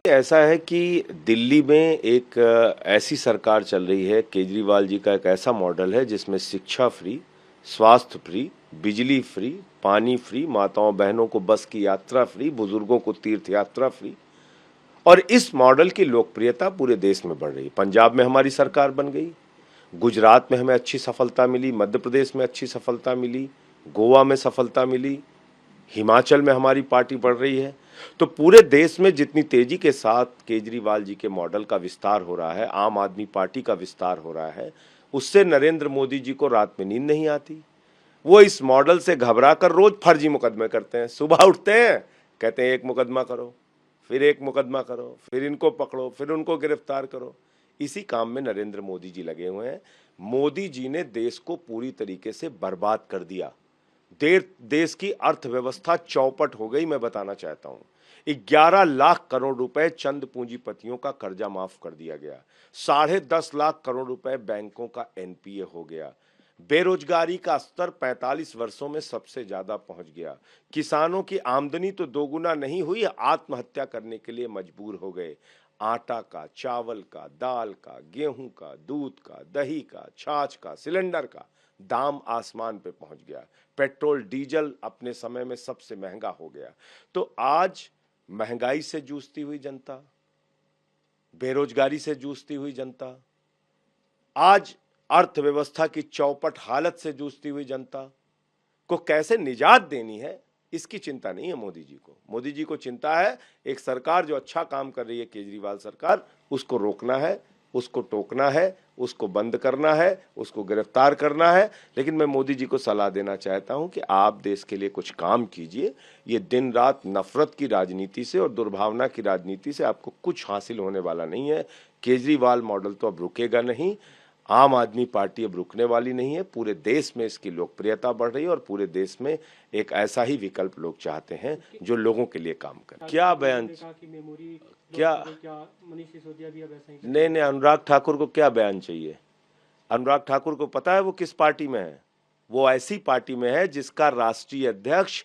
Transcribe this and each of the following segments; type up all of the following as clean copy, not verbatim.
ऐसा है कि दिल्ली में एक ऐसी सरकार चल रही है। केजरीवाल जी का एक ऐसा मॉडल है जिसमें शिक्षा फ्री, स्वास्थ्य फ्री, बिजली फ्री, पानी फ्री, माताओं बहनों को बस की यात्रा फ्री, बुजुर्गों को तीर्थ यात्रा फ्री। और इस मॉडल की लोकप्रियता पूरे देश में बढ़ रही है। पंजाब में हमारी सरकार बन गई, गुजरात में हमें अच्छी सफलता मिली, मध्य प्रदेश में अच्छी सफलता मिली, गोवा में सफलता मिली, हिमाचल में हमारी पार्टी बढ़ रही है। तो पूरे देश में जितनी तेजी के साथ केजरीवाल जी के मॉडल का विस्तार हो रहा है, आम आदमी पार्टी का विस्तार हो रहा है, उससे नरेंद्र मोदी जी को रात में नींद नहीं आती। वो इस मॉडल से घबराकर रोज फर्जी मुकदमे करते हैं। सुबह उठते हैं, कहते हैं एक मुकदमा करो, फिर एक मुकदमा करो, फिर इनको पकड़ो, फिर उनको गिरफ्तार करो। इसी काम में नरेंद्र मोदी जी लगे हुए हैं। मोदी जी ने देश को पूरी तरीके से बर्बाद कर दिया। देश की अर्थव्यवस्था चौपट हो गई। मैं बताना चाहता हूं 11 लाख करोड़ रुपए चंद पूंजीपतियों का कर्जा माफ कर दिया गया। 10.5 लाख करोड़ रुपए बैंकों का एनपीए हो गया। बेरोजगारी का स्तर 45 वर्षों में सबसे ज्यादा पहुंच गया। किसानों की आमदनी तो दोगुना नहीं हुई, आत्महत्या करने के लिए मजबूर हो गए। आटा का, चावल का, दाल का, गेहूं का, दूध का, दही का, छाछ का, सिलेंडर का दाम आसमान पे पहुंच गया। पेट्रोल डीजल अपने समय में सबसे महंगा हो गया। तो आज महंगाई से जूझती हुई जनता, बेरोजगारी से जूझती हुई जनता, आज अर्थव्यवस्था की चौपट हालत से जूझती हुई जनता को कैसे निजात देनी है, इसकी चिंता नहीं है मोदी जी को। मोदी जी को चिंता है एक सरकार जो अच्छा काम कर रही है, केजरीवाल सरकार, उसको रोकना है, उसको टोकना है, उसको बंद करना है, उसको गिरफ्तार करना है। लेकिन मैं मोदी जी को सलाह देना चाहता हूं कि आप देश के लिए कुछ काम कीजिए। ये दिन रात नफरत की राजनीति से और दुर्भावना की राजनीति से आपको कुछ हासिल होने वाला नहीं है। केजरीवाल मॉडल तो अब रुकेगा नहीं, आम आदमी पार्टी अब रुकने वाली नहीं है। पूरे देश में इसकी लोकप्रियता बढ़ रही है और पूरे देश में एक ऐसा ही विकल्प लोग चाहते हैं जो लोगों के लिए काम करे। क्या बयान, क्या मनीष सिसोदिया भी अब ऐसा ही? नहीं, अनुराग ठाकुर को क्या बयान चाहिए? अनुराग ठाकुर को पता है वो किस पार्टी में है? वो ऐसी पार्टी में है जिसका राष्ट्रीय अध्यक्ष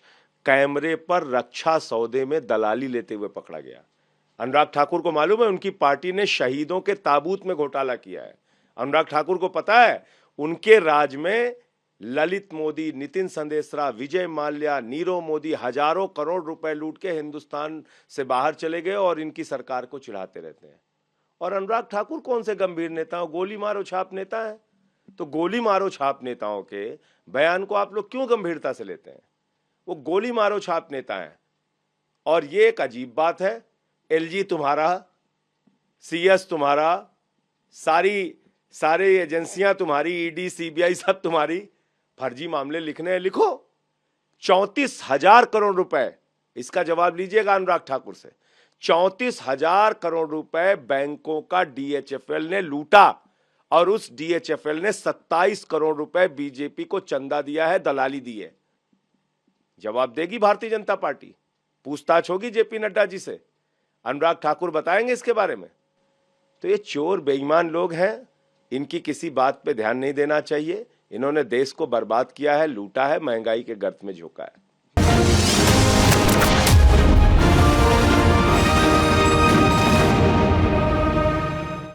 कैमरे पर रक्षा सौदे में दलाली लेते हुए पकड़ा गया। अनुराग ठाकुर को मालूम है उनकी पार्टी ने शहीदों के ताबूत में घोटाला किया है। अनुराग ठाकुर को पता है उनके राज में ललित मोदी, नितिन संदेशरा, विजय माल्या, नीरव मोदी हजारों करोड़ रुपए लूट के हिंदुस्तान से बाहर चले गए और इनकी सरकार को चिढ़ाते रहते हैं। और अनुराग ठाकुर कौन से गंभीर नेता हो? गोली मारो छाप नेता है। तो गोली मारो छाप नेताओं के बयान को आप लोग क्यों गंभीरता से लेते हैं? वो गोली मारो छाप नेता है। और ये एक अजीब बात है, एलजी तुम्हारा, सीएस तुम्हारा, सारी एजेंसियां तुम्हारी, ईडी, सीबीआई सब तुम्हारी, फर्जी मामले लिखने हैं, लिखो। 34,000 करोड़ रुपए, इसका जवाब लीजिएगा अनुराग ठाकुर से। 34,000 करोड़ रुपए बैंकों का डीएचएफएल ने लूटा और उस डीएचएफएल ने 27 करोड़ रुपए बीजेपी को चंदा दिया है, दलाली दी है। जवाब देगी भारतीय जनता पार्टी, पूछताछ होगी जेपी नड्डा जी से, अनुराग ठाकुर बताएंगे इसके बारे में। तो ये चोर बेईमान लोग हैं, इनकी किसी बात पे ध्यान नहीं देना चाहिए। इन्होंने देश को बर्बाद किया है, लूटा है, महंगाई के गर्त में झोंका है।